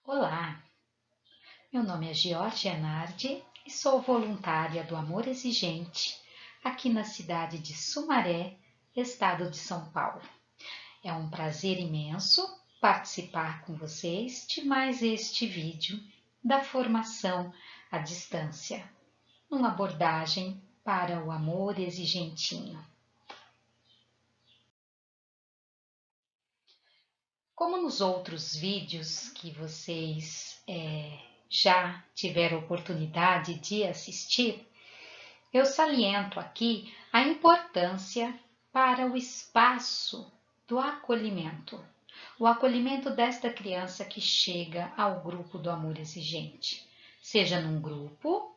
Olá, meu nome é Georgia Nardi e sou voluntária do Amor Exigente aqui na cidade de Sumaré, estado de São Paulo. É um prazer imenso participar com vocês de mais este vídeo da formação à distância, numa abordagem para o amor exigentinho. Como nos outros vídeos que vocês já tiveram oportunidade de assistir, eu saliento aqui a importância para o espaço do acolhimento. O acolhimento desta criança que chega ao grupo do amor exigente, seja num grupo,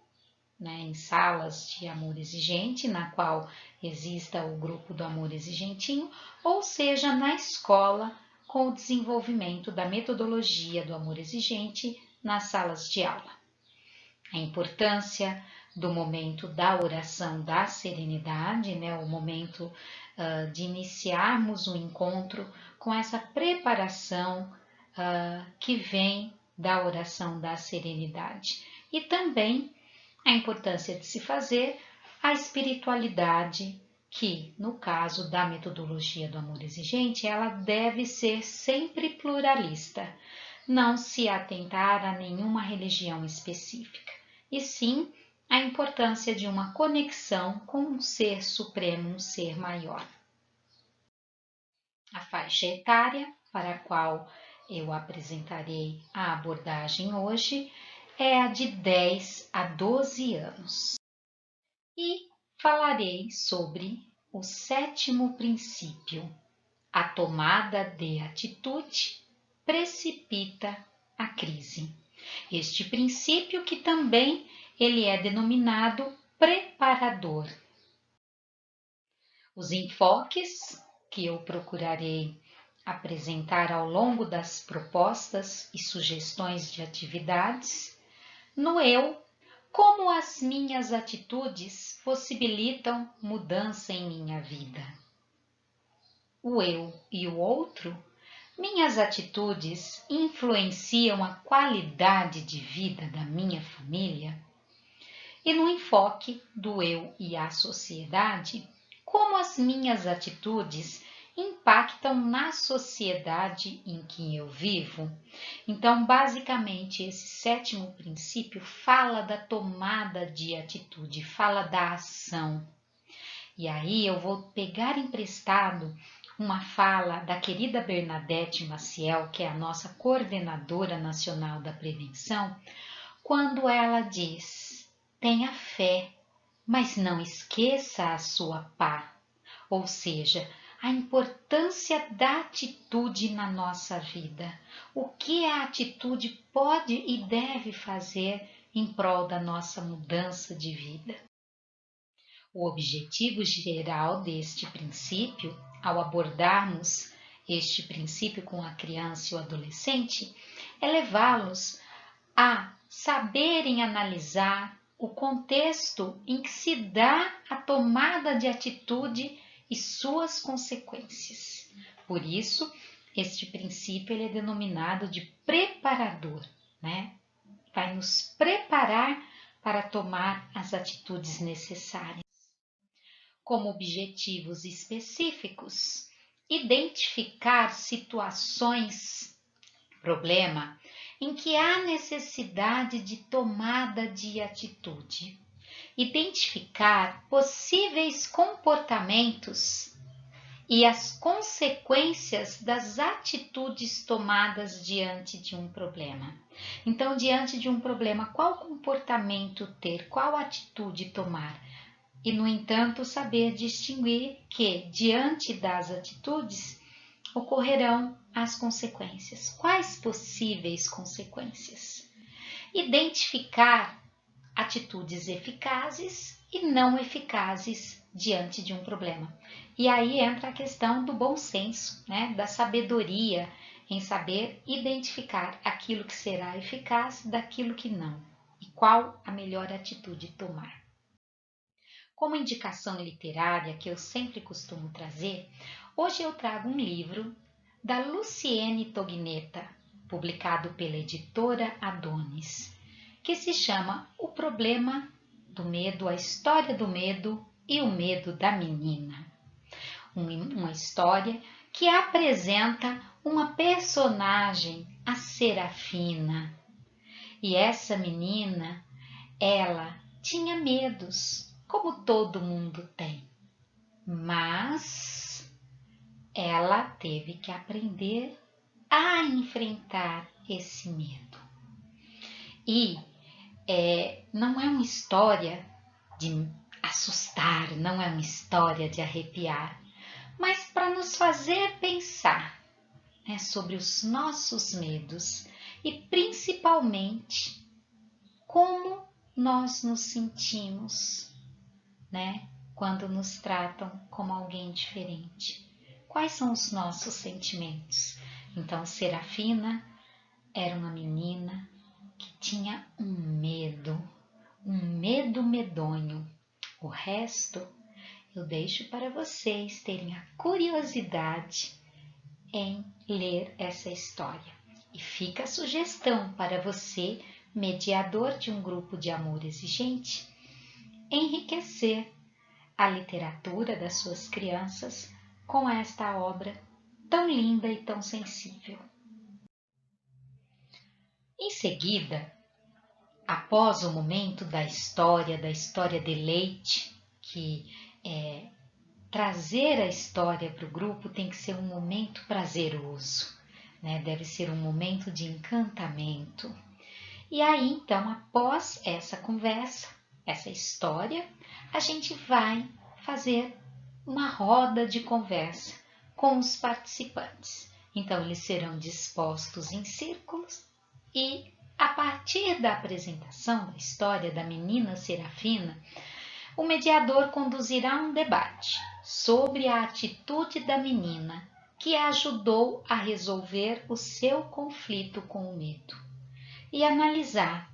em salas de amor exigente, na qual exista o grupo do amor exigentinho, ou seja na escola, com o desenvolvimento da metodologia do amor exigente nas salas de aula. A importância do momento da oração da serenidade, o momento de iniciarmos o encontro com essa preparação que vem da oração da serenidade. E também a importância de se fazer a espiritualidade, que, no caso da metodologia do amor exigente, ela deve ser sempre pluralista, não se atentar a nenhuma religião específica, e sim a importância de uma conexão com um ser supremo, um ser maior. A faixa etária para a qual eu apresentarei a abordagem hoje é a de 10 a 12 anos. E falarei sobre o 7º princípio. A tomada de atitude precipita a crise. Este princípio que também ele é denominado preparador. Os enfoques que eu procurarei apresentar ao longo das propostas e sugestões de atividades, no eu, como as minhas atitudes possibilitam mudança em minha vida. O eu e o outro, minhas atitudes influenciam a qualidade de vida da minha família. E no enfoque do eu e a sociedade, como as minhas atitudes impactam na sociedade em que eu vivo. Então, basicamente, esse 7º princípio fala da tomada de atitude, fala da ação. E aí eu vou pegar emprestado uma fala da querida Bernadette Maciel, que é a nossa coordenadora nacional da prevenção, quando ela diz: tenha fé, mas não esqueça a sua pá. Ou seja, a importância da atitude na nossa vida. O que a atitude pode e deve fazer em prol da nossa mudança de vida. O objetivo geral deste princípio, ao abordarmos este princípio com a criança e o adolescente, é levá-los a saberem analisar o contexto em que se dá a tomada de atitude e suas consequências. Por isso, este princípio ele é denominado de preparador, Vai nos preparar para tomar as atitudes necessárias. Como objetivos específicos, identificar situações, problema, em que há necessidade de tomada de atitude. Identificar possíveis comportamentos e as consequências das atitudes tomadas diante de um problema. Então, diante de um problema, qual comportamento ter, qual atitude tomar? E, no entanto, saber distinguir que, diante das atitudes, ocorrerão as consequências. Quais possíveis consequências? Identificar atitudes eficazes e não eficazes diante de um problema. E aí entra a questão do bom senso, da sabedoria em saber identificar aquilo que será eficaz daquilo que não e qual a melhor atitude tomar. Como indicação literária que eu sempre costumo trazer, hoje eu trago um livro da Luciene Tognetta, publicado pela editora Adonis, que se chama O Problema do Medo, a História do Medo e o Medo da Menina. Uma história que apresenta uma personagem, a Serafina. E essa menina, ela tinha medos, como todo mundo tem, mas ela teve que aprender a enfrentar esse medo. E não é uma história de assustar, não é uma história de arrepiar, mas para nos fazer pensar, né, sobre os nossos medos e principalmente como nós nos sentimos, né, quando nos tratam como alguém diferente. Quais são os nossos sentimentos? Então, Serafina era uma menina que tinha um medo medonho. O resto eu deixo para vocês terem a curiosidade em ler essa história. E fica a sugestão para você, mediador de um grupo de amor exigente, enriquecer a literatura das suas crianças com esta obra tão linda e tão sensível. Em seguida, após o momento da história de leite, que trazer a história para o grupo tem que ser um momento prazeroso, né? Deve ser um momento de encantamento. E aí, então, após essa conversa, essa história, a gente vai fazer uma roda de conversa com os participantes. Então, eles serão dispostos em círculos e, a partir da apresentação da história da menina Serafina, o mediador conduzirá um debate sobre a atitude da menina que a ajudou a resolver o seu conflito com o medo e analisar,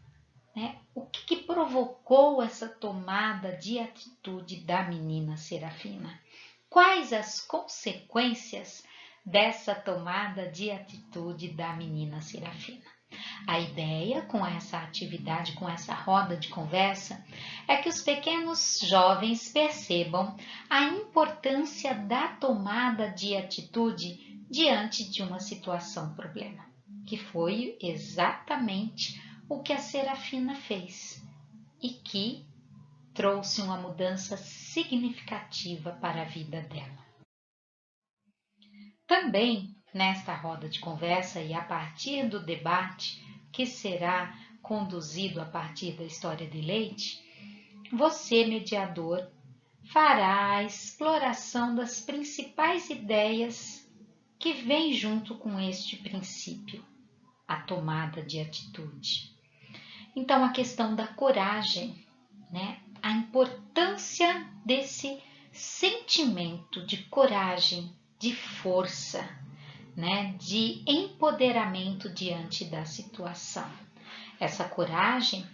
né, o que provocou essa tomada de atitude da menina Serafina. Quais as consequências dessa tomada de atitude da menina Serafina? A ideia com essa atividade, com essa roda de conversa, é que os pequenos jovens percebam a importância da tomada de atitude diante de uma situação problema, que foi exatamente o que a Serafina fez e que trouxe uma mudança significativa para a vida dela. Também nesta roda de conversa e a partir do debate que será conduzido a partir da história de leite, você, mediador, fará a exploração das principais ideias que vêm junto com este princípio, a tomada de atitude. Então, a questão da coragem, né? A importância desse sentimento de coragem, de força, né? De empoderamento diante da situação. Essa coragem,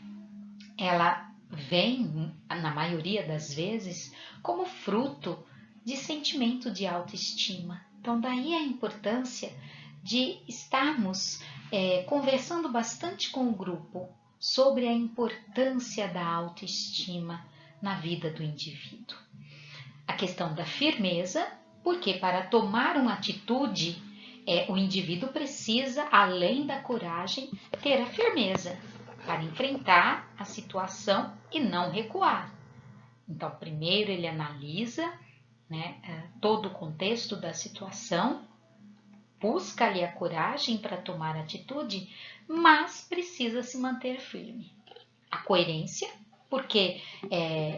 ela vem, na maioria das vezes, como fruto de sentimento de autoestima. Então, daí a importância de estarmos conversando bastante com o grupo sobre a importância da autoestima na vida do indivíduo. A questão da firmeza, porque para tomar uma atitude, o indivíduo precisa, além da coragem, ter a firmeza para enfrentar a situação e não recuar. Então, primeiro ele analisa, né, todo o contexto da situação, busca ali a coragem para tomar atitude, mas precisa se manter firme. A coerência, porque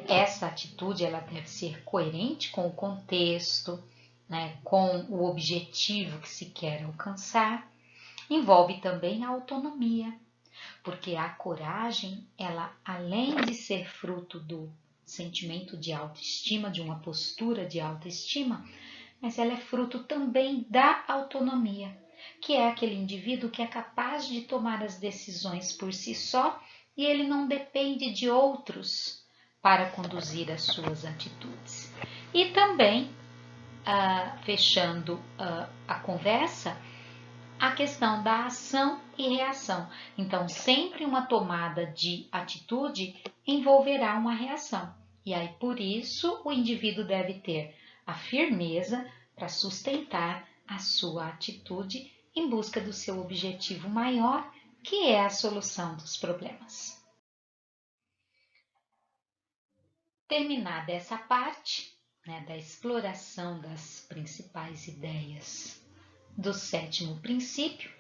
essa atitude ela deve ser coerente com o contexto, né, com o objetivo que se quer alcançar. Envolve também a autonomia, porque a coragem, ela além de ser fruto do sentimento de autoestima, de uma postura de autoestima, mas ela é fruto também da autonomia. que é aquele indivíduo que é capaz de tomar as decisões por si só e ele não depende de outros para conduzir as suas atitudes. E também, fechando a conversa, a questão da ação e reação. Então, sempre uma tomada de atitude envolverá uma reação. E aí, por isso, o indivíduo deve ter a firmeza para sustentar a sua atitude em busca do seu objetivo maior, que é a solução dos problemas. Terminada essa parte, né, da exploração das principais ideias do 7º princípio,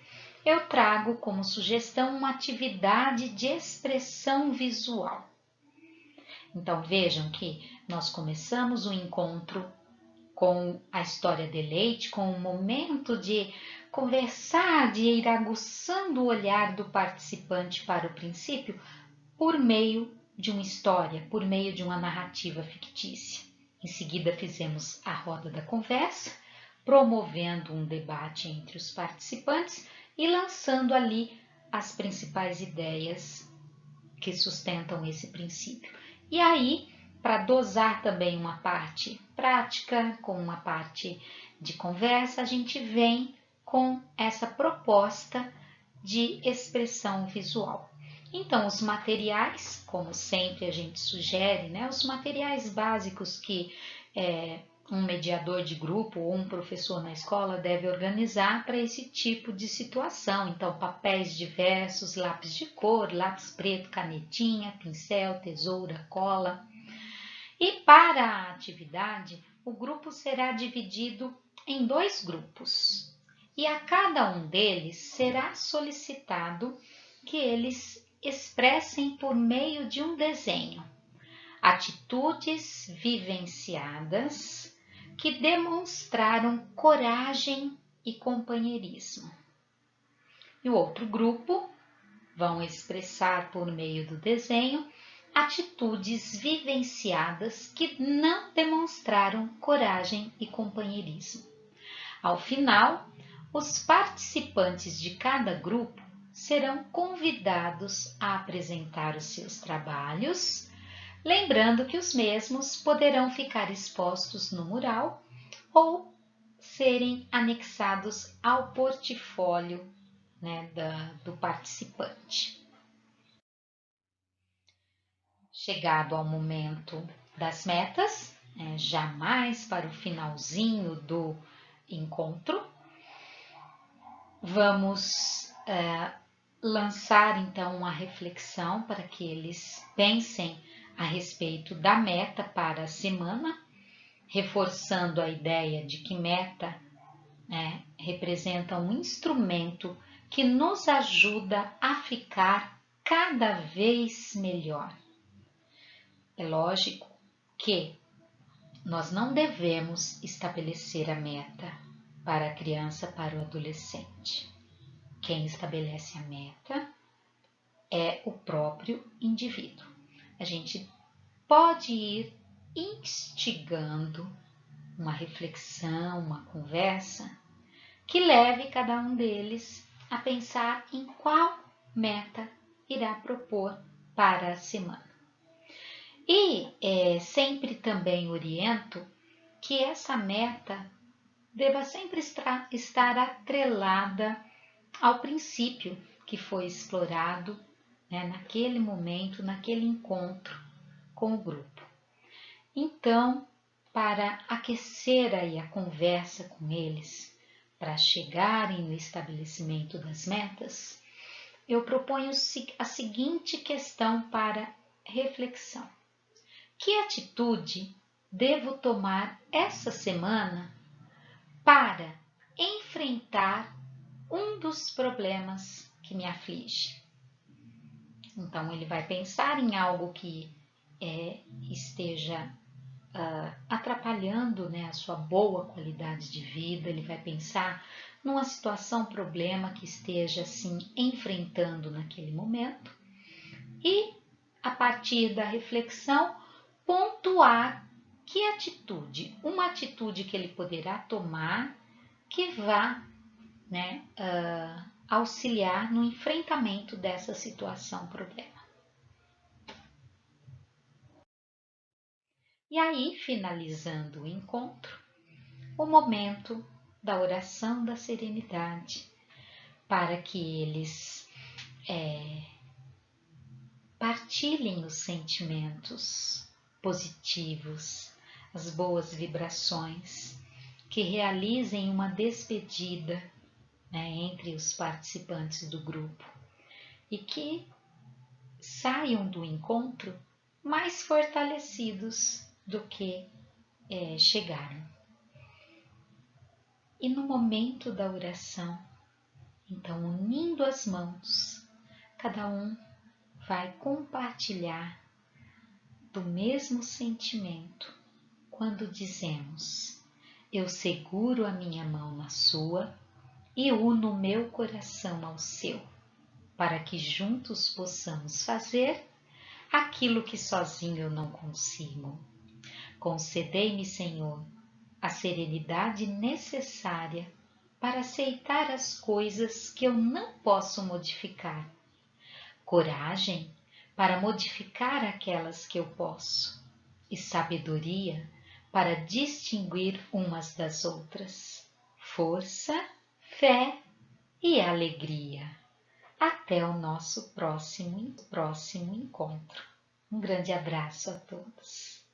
eu trago como sugestão uma atividade de expressão visual. Então vejam que nós começamos o encontro com a história de Leite, com o momento de conversar, de ir aguçando o olhar do participante para o princípio por meio de uma história, por meio de uma narrativa fictícia. Em seguida fizemos a roda da conversa, promovendo um debate entre os participantes e lançando ali as principais ideias que sustentam esse princípio. E aí, para dosar também uma parte prática com uma parte de conversa, a gente vem com essa proposta de expressão visual. Então, os materiais, como sempre a gente sugere, né, os materiais básicos que um mediador de grupo ou um professor na escola deve organizar para esse tipo de situação. Então, papéis diversos, lápis de cor, lápis preto, canetinha, pincel, tesoura, cola. E para a atividade, o grupo será dividido em 2 grupos. E a cada um deles será solicitado que eles expressem por meio de um desenho atitudes vivenciadas que demonstraram coragem e companheirismo. E o outro grupo vão expressar por meio do desenho atitudes vivenciadas que não demonstraram coragem e companheirismo. Ao final, os participantes de cada grupo serão convidados a apresentar os seus trabalhos, lembrando que os mesmos poderão ficar expostos no mural ou serem anexados ao portfólio, né, do participante. Chegado ao momento das metas, já mais para o finalzinho do encontro, vamos lançar então uma reflexão para que eles pensem a respeito da meta para a semana, reforçando a ideia de que meta representa um instrumento que nos ajuda a ficar cada vez melhor. É lógico que nós não devemos estabelecer a meta para a criança, para o adolescente. Quem estabelece a meta é o próprio indivíduo. A gente pode ir instigando uma reflexão, uma conversa que leve cada um deles a pensar em qual meta irá propor para a semana. E sempre também oriento que essa meta deva sempre estar atrelada ao princípio que foi explorado, né, naquele momento, naquele encontro com o grupo. Então, para aquecer aí a conversa com eles, para chegarem no estabelecimento das metas, eu proponho a seguinte questão para reflexão. Que atitude devo tomar essa semana para enfrentar um dos problemas que me aflige? Então, ele vai pensar em algo que esteja atrapalhando, né, a sua boa qualidade de vida. Ele vai pensar numa situação, problema que esteja assim enfrentando naquele momento e, a partir da reflexão, pontuar que atitude, uma atitude que ele poderá tomar que vá né, auxiliar no enfrentamento dessa situação, problema. E aí, finalizando o encontro, o momento da oração da serenidade, para que eles partilhem os sentimentos positivos, as boas vibrações, que realizem uma despedida, né, entre os participantes do grupo e que saiam do encontro mais fortalecidos do que chegaram. E no momento da oração, então, unindo as mãos, cada um vai compartilhar do mesmo sentimento quando dizemos: eu seguro a minha mão na sua e uno meu coração ao seu, para que juntos possamos fazer aquilo que sozinho eu não consigo. Concedei-me, Senhor, a serenidade necessária para aceitar as coisas que eu não posso modificar, coragem para modificar aquelas que eu posso, e sabedoria para distinguir umas das outras, força, fé e alegria. Até o nosso próximo encontro. Um grande abraço a todos.